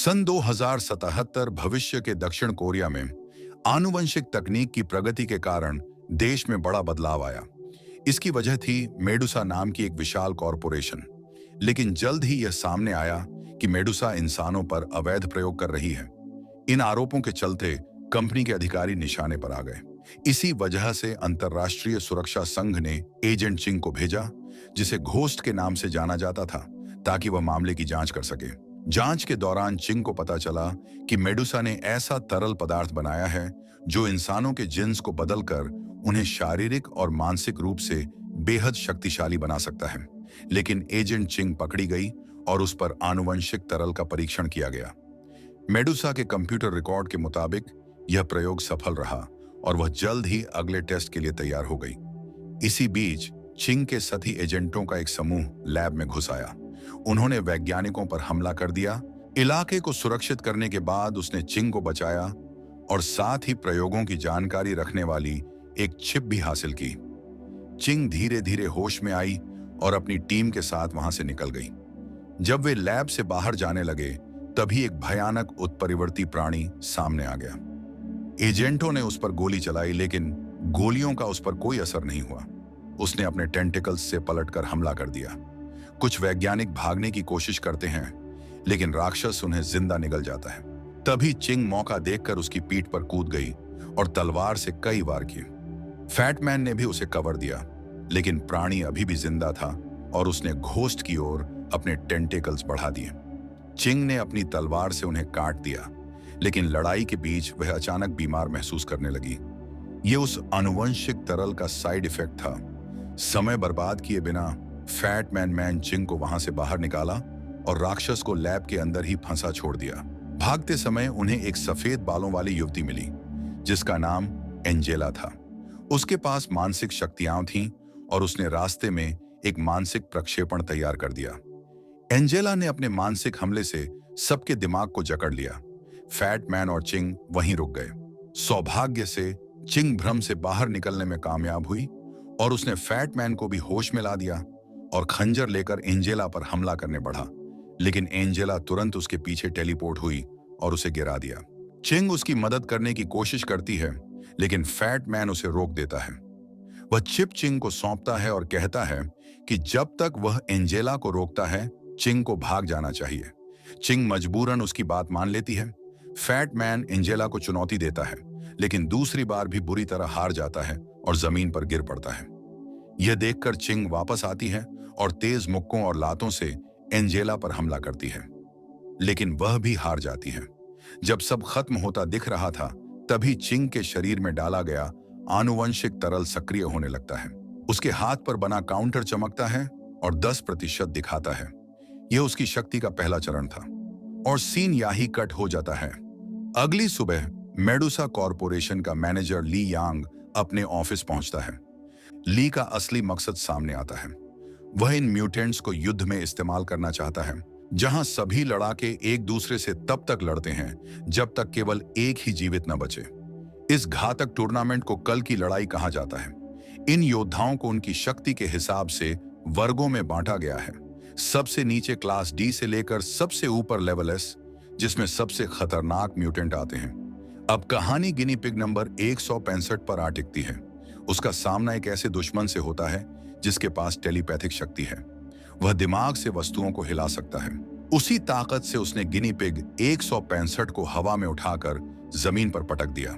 सन 2077 भविष्य के दक्षिण कोरिया में आनुवंशिक तकनीक की प्रगति के कारण देश में बड़ा बदलाव आया। इसकी वजह थी मेडुसा नाम की एक विशाल कॉरपोरेशन। लेकिन जल्द ही यह सामने आया कि मेडुसा इंसानों पर अवैध प्रयोग कर रही है। इन आरोपों के चलते कंपनी के अधिकारी निशाने पर आ गए। इसी वजह से अंतर्राष्ट्रीय सुरक्षा संघ ने एजेंट चिंग को भेजा, जिसे घोस्ट के नाम से जाना जाता था, ताकि वह मामले की जांच कर सके। जांच के दौरान चिंग को पता चला कि मेडुसा ने ऐसा तरल पदार्थ बनाया है जो इंसानों के जिन्स को बदलकर उन्हें शारीरिक और मानसिक रूप से बेहद शक्तिशाली बना सकता है। लेकिन एजेंट चिंग पकड़ी गई और उस पर आनुवंशिक तरल का परीक्षण किया गया। मेडुसा के कंप्यूटर रिकॉर्ड के मुताबिक यह प्रयोग सफल रहा और वह जल्द ही अगले टेस्ट के लिए तैयार हो गई। इसी बीच चिंग के साथी एजेंटों का एक समूह लैब में घुस आया। उन्होंने वैज्ञानिकों पर हमला कर दिया। इलाके को सुरक्षित करने के बाद उसने चिंग को बचाया और साथ ही प्रयोगों की जानकारी रखने वाली एक चिप भी हासिल की। चिंग धीरे धीरे होश में आई और अपनी टीम के साथ वहां से निकल गई। जब वे लैब से बाहर जाने लगे, तभी एक भयानक उत्परिवर्ती प्राणी सामने आ गया। एजेंटों ने उस पर गोली चलाई, लेकिन गोलियों का उस पर कोई असर नहीं हुआ। उसने अपने टेंटिकल्स से पलटकर हमला कर दिया। कुछ वैज्ञानिक भागने की कोशिश करते हैं, लेकिन राक्षस उन्हें जिंदा निगल जाता है। तभी चिंग मौका देखकर उसकी पीठ पर कूद गई और तलवार से कई वार किए। फैटमैन ने भी उसे कवर दिया, लेकिन प्राणी अभी भी जिंदा था और उसने घोस्ट की ओर अपने टेंटिकल्स बढ़ा दिए। चिंग ने अपनी तलवार से उन्हें काट दिया, लेकिन लड़ाई के बीच वह अचानक बीमार महसूस करने लगी। यह उस आनुवंशिक तरल का साइड इफेक्ट था। समय बर्बाद किए बिना फैटमैन चिंग को वहां से बाहर निकाला और राक्षस को लैब के अंदर ही फंसा छोड़ दिया। भागते समय उन्हें एक सफेद बालों वाली युवती मिली, जिसका नाम एंजेला था। उसके पास मानसिक शक्तियां थीं और उसने रास्ते में एक मानसिक प्रक्षेपण तैयार कर दिया। एंजेला ने अपने मानसिक हमले से सबके दिमाग को जकड़ लिया। फैटमैन और चिंग वहीं रुक गए। सौभाग्य से चिंग भ्रम से बाहर निकलने में कामयाब हुई और उसने फैटमैन को भी होश में ला दिया और खंजर लेकर एंजेला पर हमला करने बढ़ा। लेकिन एंजेला तुरंत उसके पीछे टेलीपोर्ट हुई और उसे गिरा दिया। चिंग उसकी मदद करने की कोशिश करती है, लेकिन फैटमैन उसे रोक देता है। वह चिप चिंग को सौंपता है और कहता है कि जब तक वह एंजेला को रोकता है, चिंग को भाग जाना चाहिए। चिंग मजबूरन उसकी बात मान लेती है। फैटमैन एंजेला को चुनौती देता है, लेकिन दूसरी बार भी बुरी तरह हार जाता है और जमीन पर गिर पड़ता है। यह देखकर चिंग वापस आती है और तेज मुक्कों और लातों से एंजेला पर हमला करती है, लेकिन वह भी हार जाती है। जब सब खत्म होता दिख रहा था, तभी चिंग के शरीर में डाला गया आनुवंशिक तरल सक्रिय होने लगता है। उसके हाथ पर बना काउंटर चमकता है और 10% दिखाता है। यह उसकी शक्ति का पहला चरण था और सीन यहीं कट हो जाता है। अगली सुबह मेडुसा कॉरपोरेशन का मैनेजर ली यांग अपने ऑफिस पहुंचता है। ली का असली मकसद सामने आता है। वह इन म्यूटेंट्स को युद्ध में इस्तेमाल करना चाहता है, जहां सभी लड़ाके एक दूसरे से तब तक लड़ते हैं जब तक केवल एक ही जीवित न बचे। इस घातक टूर्नामेंट को कल की लड़ाई कहा जाता है। इन योद्धाओं को उनकी शक्ति के हिसाब से वर्गों में बांटा गया है। सबसे नीचे क्लास डी से लेकर सबसे ऊपर लेवल एस, जिसमें सबसे खतरनाक म्यूटेंट आते हैं। अब कहानी गिनी पिग नंबर 165 पर आ टिकती है। उसका सामना एक ऐसे दुश्मन से होता है जिसके पास टेलीपैथिक शक्ति है। वह दिमाग से वस्तुओं को हिला सकता है। उसी ताकत से उसने गिनी पिग 165 को हवा में उठाकर जमीन पर पटक दिया।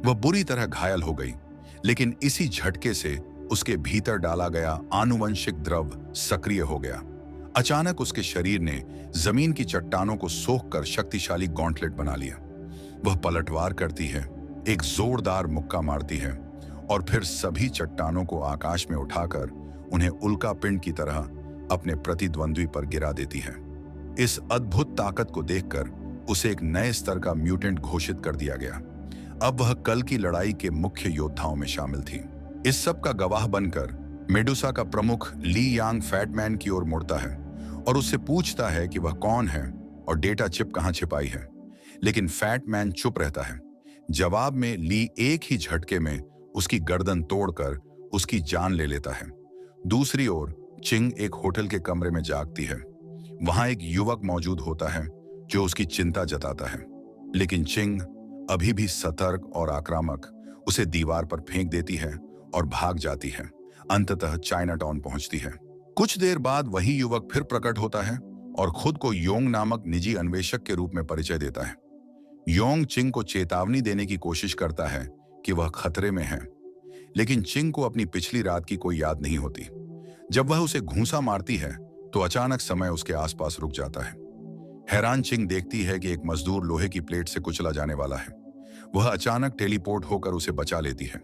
वह बुरी तरह घायल हो गई, लेकिन इसी झटके से उसके भीतर डाला गया आनुवंशिक द्रव सक्रिय हो गया। अचानक उसके शरीर ने जमीन की चट्टानों को सोखकर शक्तिशाली गॉन्टलेट बना लिया। वह पलटवार करती है, एक जोरदार मुक्का मारती है और फिर सभी चट्टानों को आकाश में उठाकर उन्हें उल्का पिंड की तरह अपने प्रतिद्वंद्वी पर गिरा देती है। इस अद्भुत ताकत को देखकर उसे एक नए स्तर का म्यूटेंट घोषित कर दिया गया। अब वह कल की लड़ाई के मुख्य योद्धाओं में शामिल थी। इस सब का गवाह बनकर मेडुसा का प्रमुख ली यांग फैटमैन की ओर मुड़ता है और उससे पूछता है कि वह कौन है और डेटा चिप कहां छिपाई है। लेकिन फैटमैन चुप रहता है। जवाब में ली एक ही झटके में उसकी गर्दन तोड़कर उसकी जान ले लेता है। दूसरी ओर चिंग एक होटल के कमरे में जागती है। वहां एक युवक मौजूद होता है जो उसकी चिंता जताता है। लेकिन चिंग अभी भी सतर्क और आक्रामक उसे दीवार पर फेंक देती है और भाग जाती है। अंततः चाइना टाउन पहुंचती है। कुछ देर बाद वही युवक फिर प्रकट होता है और खुद को योंग नामक निजी अन्वेषक के रूप में परिचय देता है। योंग चिंग को चेतावनी देने की कोशिश करता है कि वह खतरे में है, लेकिन चिंग को अपनी पिछली रात की कोई याद नहीं होती। जब वह उसे घूंसा मारती है तो अचानक समय उसके आसपास रुक जाता है। हैरान चिंग देखती है कि एक मजदूर लोहे की प्लेट से कुचला जाने वाला है। वह अचानक टेलीपोर्ट होकर उसे बचा लेती है।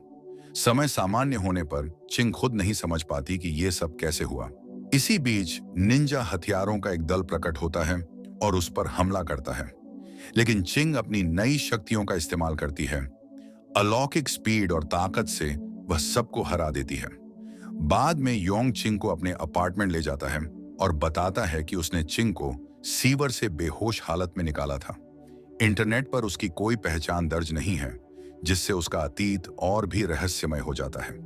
समय सामान्य होने पर चिंग खुद नहीं समझ पाती कि यह सब कैसे हुआ। इसी बीच निंजा हथियारों का एक दल प्रकट होता है और उस पर हमला करता है, लेकिन चिंग अपनी नई शक्तियों का इस्तेमाल करती है। अलौकिक स्पीड और ताकत से वह सबको हरा देती है। बाद में योंग चिंग को अपने अपार्टमेंट ले जाता है और बताता है कि उसने चिंग को सीवर से बेहोश हालत में निकाला था। इंटरनेट पर उसकी कोई पहचान दर्ज नहीं है, जिससे उसका अतीत और भी रहस्यमय हो जाता है।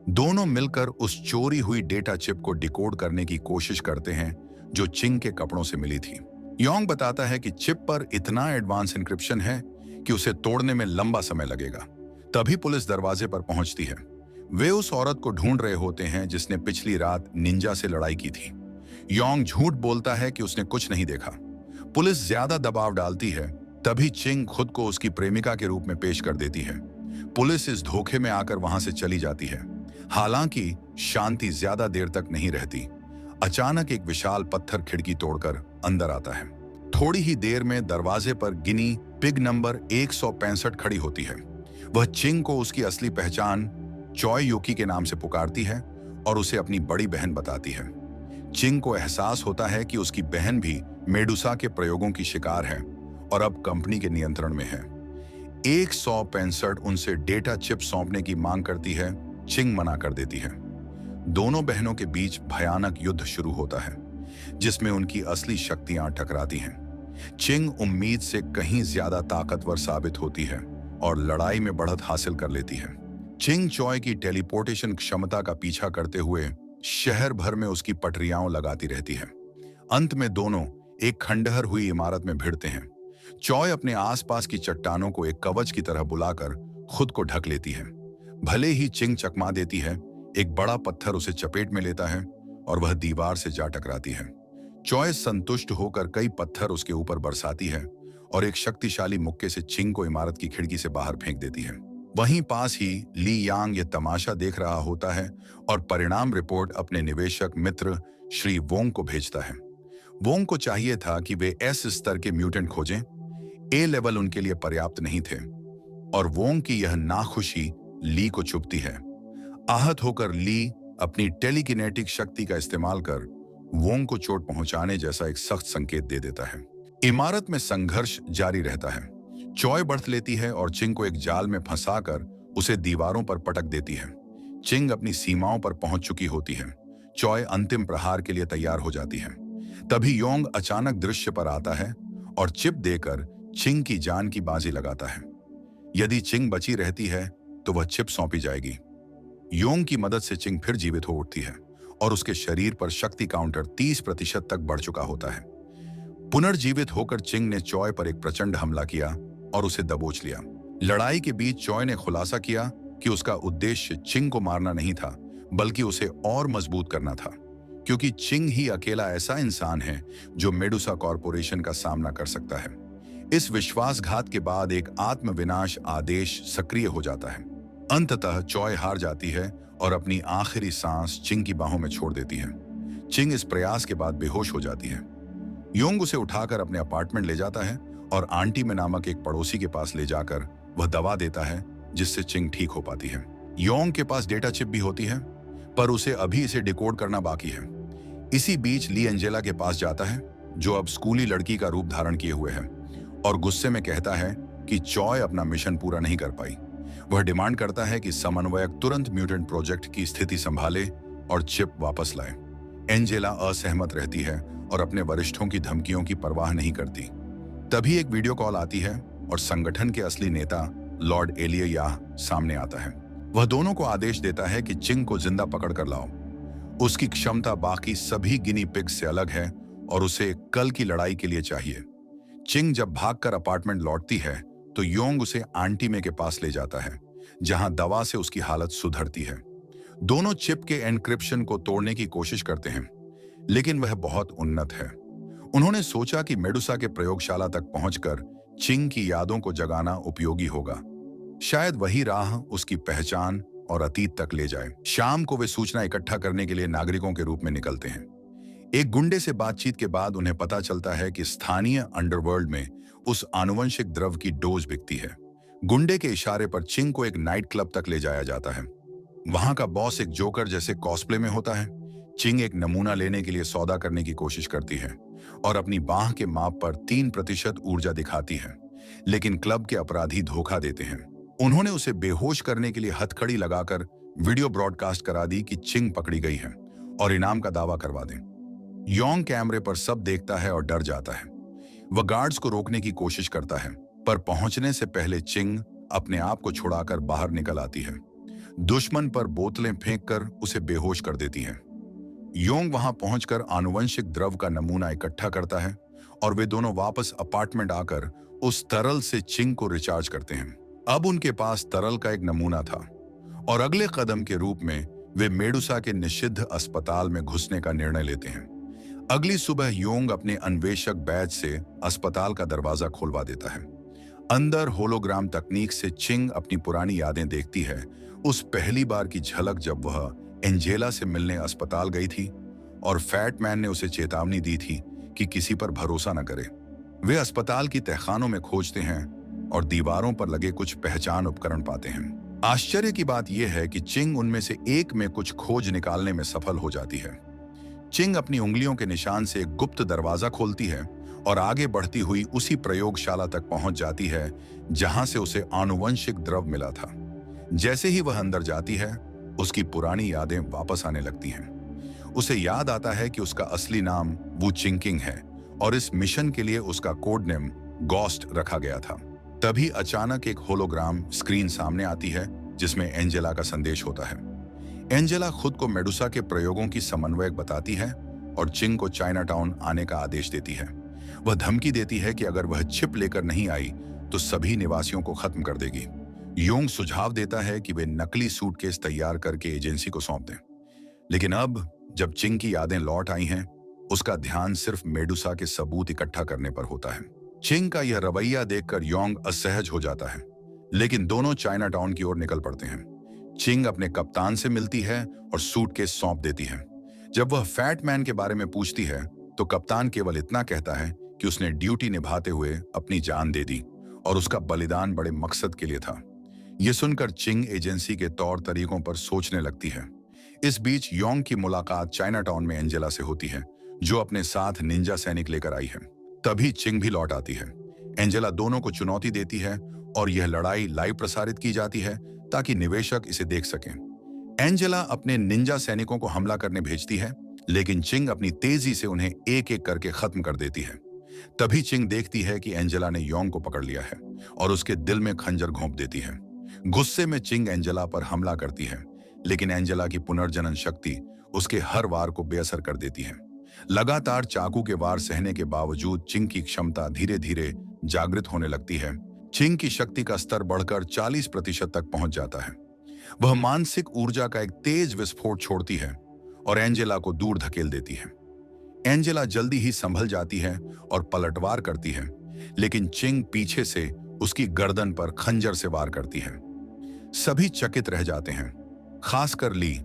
दोनों मिलकर उस चोरी हुई डेटा चिप को डिकोड करने की कोशिश करते हैं जो चिंग के कपड़ों से मिली थी। योंग बताता है कि चिप पर इतना एडवांस एन्क्रिप्शन है कि उसे तोड़ने में लंबा समय लगेगा। तभी पुलिस दरवाजे पर पहुंचती है। वे उस औरत को ढूंढ रहे होते हैं जिसने पिछली रात निंजा से लड़ाई की थी। योंग झूठ बोलता है कि उसने कुछ नहीं देखा। पुलिस ज्यादा दबाव डालती है, तभी चिंग खुद को उसकी प्रेमिका के रूप में पेश कर देती है। पुलिस इस धोखे में आकर वहां से चली जाती है। हालांकि शांति ज्यादा देर तक नहीं रहती। अचानक एक विशाल पत्थर खिड़की तोड़कर अंदर आता है। थोड़ी ही देर में दरवाजे पर गिनी पिग नंबर 165 खड़ी होती है। वह चिंग को उसकी असली पहचान चॉय यूकी के नाम से पुकारती है और उसे अपनी बड़ी बहन बताती है। चिंग को एहसास होता है कि उसकी बहन भी मेडुसा के प्रयोगों की शिकार है और अब कंपनी के नियंत्रण में है। 165 उनसे डेटा चिप सौंपने की मांग करती है। चिंग मना कर देती है। दोनों बहनों के बीच भयानक युद्ध शुरू होता है, जिसमें उनकी असली शक्तियां टकराती हैं। चिंग उम्मीद से कहीं ज्यादा ताकतवर साबित होती है और लड़ाई में बढ़त हासिल कर लेती है। चिंग चॉय की टेलीपोर्टेशन क्षमता का पीछा करते हुए शहर भर में उसकी पटरियां लगाती रहती है। अंत में दोनों एक खंडहर हुई इमारत में भिड़ते हैं। चॉय अपने आसपास की चट्टानों को एक कवच की तरह बुलाकर खुद को ढक लेती है। भले ही चिंग चकमा देती है, एक बड़ा पत्थर उसे चपेट में लेता है और वह दीवार से जा टकराती है। चॉय संतुष्ट होकर कई पत्थर उसके ऊपर बरसाती है और एक शक्तिशाली मुक्के से चिंग को इमारत की खिड़की से बाहर फेंक देती है। वहीं पास ही ली यांग ये तमाशा देख रहा होता है और परिणाम रिपोर्ट अपने निवेशक मित्र श्री वोंग को भेजता है। वोंग को चाहिए था कि वे एस स्तर के म्यूटेंट खोजें। ए लेवल उनके लिए पर्याप्त नहीं थे और वोंग की यह नाखुशी ली को चुभती है। आहत होकर ली अपनी टेलीकिनेटिक शक्ति का इस्तेमाल कर वोंग को चोट पहुंचाने जैसा एक सख्त संकेत दे देता है। इमारत में संघर्ष जारी रहता है। चॉय बढ़त लेती है और चिंग को एक जाल में फंसाकर उसे दीवारों पर पटक देती है। चिंग अपनी सीमाओं पर पहुंच चुकी होती है। चॉय अंतिम प्रहार के लिए तैयार हो जाती है। तभी योंग अचानक दृश्य पर आता है और चिप देकर चिंग की जान की बाजी लगाता है। यदि चिंग बची रहती है तो वह चिप सौंपी जाएगी। योंग की मदद से चिंग फिर जीवित हो उठती है और उसके शरीर पर शक्ति काउंटर 30% तक बढ़ चुका होता है। पुनर्जीवित होकर चिंग ने चॉय पर एक प्रचंड हमला किया और उसे दबोच लिया। लड़ाई के बीच चॉय ने खुलासा किया कि उसका उद्देश्य चिंग को मारना नहीं था, बल्कि उसे और मजबूत करना था, क्योंकि चिंग ही अकेला ऐसा इंसान है जो मेडुसा कॉरपोरेशन का सामना कर सकता है। इस विश्वासघात के बाद एक आत्मविनाश आदेश सक्रिय हो जाता है। अंततः चॉय हार जाती है और अपनी आखिरी सांस चिंग की बाहों में छोड़ देती है। चिंग इस प्रयास के बाद बेहोश हो जाती है। योंग उसे उठाकर अपने अपार्टमेंट ले जाता है और आंटी में नामक एक पड़ोसी के पास ले जाकर वह दवा देता है, जिससे चिंग ठीक हो पाती है। योंग के पास डेटा चिप भी होती है, पर उसे अभी इसे डिकोड करना बाकी है। इसी बीच ली एंजेला के पास जाता है, जो अब स्कूली लड़की का रूप धारण किए हुए है, और गुस्से में कहता है कि चॉय अपना मिशन पूरा नहीं कर पाई। वह डिमांड करता है कि समन्वयक तुरंत म्यूटेंट प्रोजेक्ट की स्थिति संभाले और चिप वापस लाए। एंजेला असहमत रहती है और अपने वरिष्ठों की धमकियों की परवाह नहीं करती। तभी एक वीडियो कॉल आती है और संगठन के असली नेता लॉर्ड एलिया सामने आता है। वह दोनों को आदेश देता है कि चिंग को जिंदा पकड़ कर लाओ। उसकी क्षमता बाकी सभी गिनी पिग्स से अलग है और उसे कल की लड़ाई के लिए चाहिए। चिंग जब भागकर अपार्टमेंट लौटती है तो योंग उसे आंटी मे के पास ले जाता है, जहां दवा से उसकी हालत सुधरती है। दोनों चिप के एन्क्रिप्शन को तोड़ने की कोशिश करते हैं, लेकिन वह बहुत उन्नत है। उन्होंने सोचा कि मेडुसा के प्रयोगशाला तक पहुंचकर चिंग की यादों को जगाना उपयोगी होगा। शायद वही राह उसकी पहचान और अतीत तक ले जाए। शाम को वे सूचना इकट्ठा करने के लिए नागरिकों के रूप में निकलते हैं। एक गुंडे से बातचीत के बाद उन्हें पता चलता है कि स्थानीय अंडरवर्ल्ड में उस आनुवंशिक द्रव की डोज बिकती है। गुंडे के इशारे पर चिंग को एक नाइट क्लब तक ले जाया जाता है। वहां का बॉस एक जोकर जैसे कॉस्प्ले में होता है। चिंग एक नमूना लेने के लिए सौदा करने की कोशिश करती है और अपनी बाह के माप पर 3% ऊर्जा दिखाती है, लेकिन क्लब के अपराधी धोखा देते हैं। उन्होंने उसे बेहोश करने के लिए हथकड़ी लगाकर वीडियो ब्रॉडकास्ट करा दी कि चिंग पकड़ी गई है और इनाम का दावा करवा दें। योंग कैमरे पर सब देखता है और डर जाता है। वह गार्ड्स को रोकने की कोशिश करता है, पर पहुंचने से पहले चिंग अपने आप को छुड़ाकर बाहर निकल आती है। दुश्मन पर बोतलें फेंककर उसे बेहोश कर देती है। योंग वहां पहुंचकर आनुवंशिक द्रव का नमूना इकट्ठा करता है और वे दोनों वापस अपार्टमेंट आकर उस तरल से चिंग को रिचार्ज करते हैं। अब उनके पास तरल का एक नमूना था और अगले कदम के रूप में वे मेडुसा के निषिद्ध अस्पताल में घुसने का निर्णय लेते हैं। अगली सुबह योंग अपने अन्वेषक बैज से अस्पताल का दरवाजा खोलवा देता है। अंदर होलोग्राम तकनीक से चिंग अपनी पुरानी यादें देखती है। उस पहली बार की झलक जब वह एंजेला से मिलने अस्पताल गई थी और फैट मैन ने उसे चेतावनी दी थी कि किसी पर भरोसा न करे। वे अस्पताल की तहखानों में खोजते हैं और दीवारों पर लगे कुछ पहचान उपकरण पाते हैं। आश्चर्य की बात यह है कि चिंग उनमें से एक में कुछ खोज निकालने में सफल हो जाती है। चिंग अपनी उंगलियों के निशान से एक गुप्त दरवाजा खोलती है और आगे बढ़ती हुई उसी प्रयोगशाला तक पहुंच जाती है जहां से उसे आनुवंशिक द्रव मिला था। जैसे ही वह अंदर जाती है, उसकी पुरानी यादें वापस आने लगती हैं। उसे याद आता है कि उसका असली नाम वू चिंकिंग है और इस मिशन के लिए उसका कोड नेम गॉस्ट रखा गया था। तभी अचानक एक होलोग्राम स्क्रीन सामने आती है जिसमें एंजेला का संदेश होता है। एंजेला खुद को मेडुसा के प्रयोगों की समन्वयक बताती है और चिंग को चाइना टाउन आने का आदेश देती है। वह धमकी देती है कि अगर वह चिप लेकर नहीं आई तो सभी निवासियों को खत्म कर देगी। योंग सुझाव देता है कि वे नकली सूटकेस तैयार करके एजेंसी को सौंप दें, लेकिन अब जब चिंग की यादें लौट आई हैं, उसका ध्यान सिर्फ मेडुसा के सबूत इकट्ठा करने पर होता है। चिंग का यह रवैया देखकर योंग असहज हो जाता है, लेकिन दोनों चाइना टाउन की ओर निकल पड़ते हैं। चिंग अपने कप्तान से मिलती है और सूटकेस सौंप देती है। जब वह फैट मैन के बारे में पूछती है तो कप्तान केवल इतना कहता है कि उसने ड्यूटी निभाते हुए अपनी जान दे दी और उसका बलिदान बड़े मकसद के लिए था। यह सुनकर चिंग एजेंसी के तौर तरीकों पर सोचने लगती है। इस बीच योंग की मुलाकात चाइना टाउन में एंजेला से होती है, जो अपने साथ निंजा सैनिक लेकर आई है। तभी चिंग भी लौट आती है। एंजेला दोनों को चुनौती देती है और यह लड़ाई लाइव प्रसारित की जाती है ताकि निवेशक इसे देख सकें। एंजेला अपने निंजा सैनिकों को हमला करने भेजती है, लेकिन चिंग अपनी तेजी से उन्हें एक एक करके खत्म कर देती है। तभी चिंग देखती है कि एंजेला ने योंग को पकड़ लिया है और उसके दिल में खंजर घोंप देती है। गुस्से में चिंग एंजेला पर हमला करती है, लेकिन एंजेला की पुनर्जनन शक्ति उसके हर वार को बेअसर कर देती है। लगातार चाकू के वार सहने के बावजूद चिंग की क्षमता धीरे धीरे जागृत होने लगती है। चिंग की शक्ति का स्तर बढ़कर 40% तक पहुंच जाता है। वह मानसिक ऊर्जा का एक तेज विस्फोट छोड़ती है और एंजेला को दूर धकेल देती है। एंजेला जल्दी ही संभल जाती है और पलटवार करती है, लेकिन चिंग पीछे से उसकी गर्दन पर खंजर से वार करती है। सभी चकित रह जाते हैं, खासकर ली,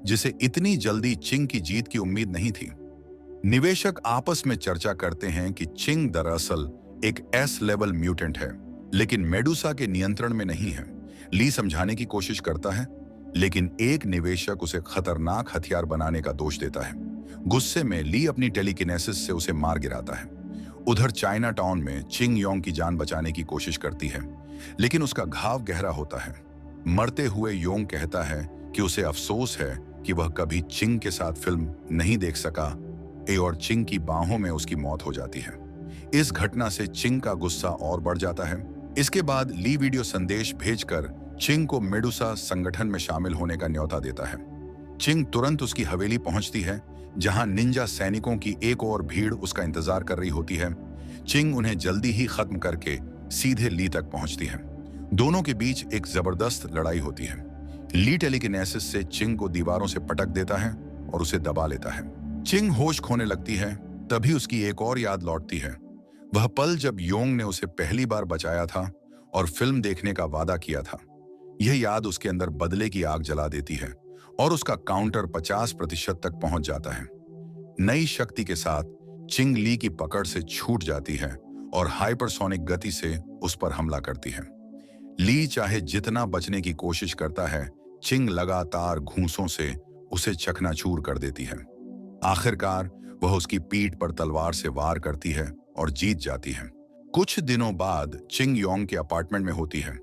जिसे इतनी जल्दी चिंग की जीत की उम्मीद नहीं थी। निवेशक आपस में चर्चा करते हैं कि चिंग दरअसल एक एस लेवल म्यूटेंट है, लेकिन मेडुसा के नियंत्रण में नहीं है। ली समझाने की कोशिश करता है, लेकिन एक निवेशक उसे खतरनाक हथियार बनाने का दोष देता है। गुस्से में ली अपनी टेलीकिनेसिस से उसे मार गिराता है। उधर चाइना टाउन में चिंग योंग की जान बचाने की कोशिश करती है, लेकिन उसका घाव गहरा होता है। मरते हुए योंग कहता है कि उसे अफसोस है कि वह कभी चिंग के साथ फिल्म नहीं देख सका और चिंग की बाहों में उसकी मौत हो जाती है। इस घटना से चिंग का गुस्सा और बढ़ जाता है। इसके बाद ली वीडियो संदेश भेजकर चिंग को मेडुसा संगठन में शामिल होने का न्योता देता है। चिंग तुरंत उसकी हवेली पहुंचती है, जहां निंजा सैनिकों की एक और भीड़ उसका इंतजार कर रही होती है। चिंग उन्हें जल्दी ही खत्म करके सीधे ली तक पहुंचती है। दोनों के बीच एक जबरदस्त लड़ाई होती है। ली टेलीकिनेसिस से चिंग को दीवारों से पटक देता है और उसे दबा लेता है। चिंग होश खोने लगती है, तभी उसकी एक और याद लौटती है। वह पल जब योंग ने उसे पहली बार बचाया था और फिल्म देखने का वादा किया था। यह याद उसके अंदर बदले की आग जला देती है और उसका काउंटर 50% तक पहुंच जाता है। नई शक्ति के साथ चिंग ली की पकड़ से छूट जाती है और हाइपरसोनिक गति से उस पर हमला करती है। ली चाहे जितना बचने की कोशिश करता है, चिंग लगातार घूंसों से उसे चकनाचूर कर देती है। आखिरकार वह उसकी पीठ पर तलवार से वार करती है और जीत जाती है। कुछ दिनों बाद चिंग योंग के अपार्टमेंट में होती है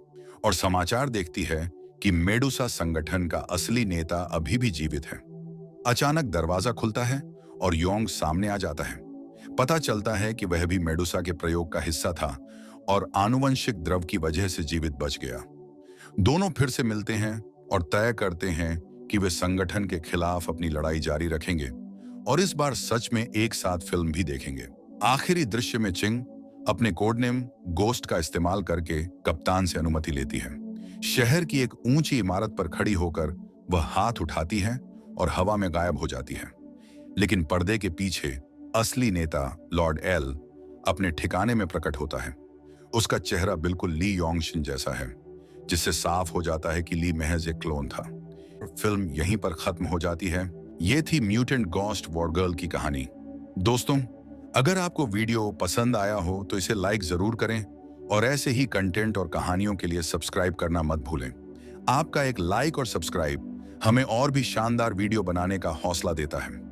और समाचार देखती है कि मेडुसा संगठन का असली नेता अभी भी जीवित है। अचानक दरवाजा खुलता है और योंग सामने आ जाता है। पता चलता है कि वह भी मेडुसा के प्रयोग का हिस्सा था और आनुवंशिक द्रव की वजह से जीवित बच गया। दोनों फिर से मिलते हैं और तय करते हैं कि वे संगठन के खिलाफ अपनी लड़ाई जारी रखेंगे और इस बार सच में एक साथ फिल्म भी देखेंगे। आखिरी दृश्य में चिंग अपने कोडनेम गोस्ट का इस्तेमाल करके कप्तान से अनुमति लेती है। शहर की एक ऊंची इमारत पर खड़ी होकर वह हाथ उठाती है और हवा में गायब हो जाती है। लेकिन पर्दे के पीछे असली नेता लॉर्ड एल अपने ठिकाने में प्रकट होता है। उसका चेहरा बिल्कुल ली योंगशिन जैसा है, जिससे साफ हो जाता है कि ली महज एक क्लोन था। फिल्म यहीं पर खत्म हो जाती है। ये थी म्यूटेंट गोस्ट वॉर गर्ल की कहानी। दोस्तों, अगर आपको वीडियो पसंद आया हो तो इसे लाइक जरूर करें और ऐसे ही कंटेंट और कहानियों के लिए सब्सक्राइब करना मत भूलें। आपका एक लाइक और सब्सक्राइब हमें और भी शानदार वीडियो बनाने का हौसला देता है।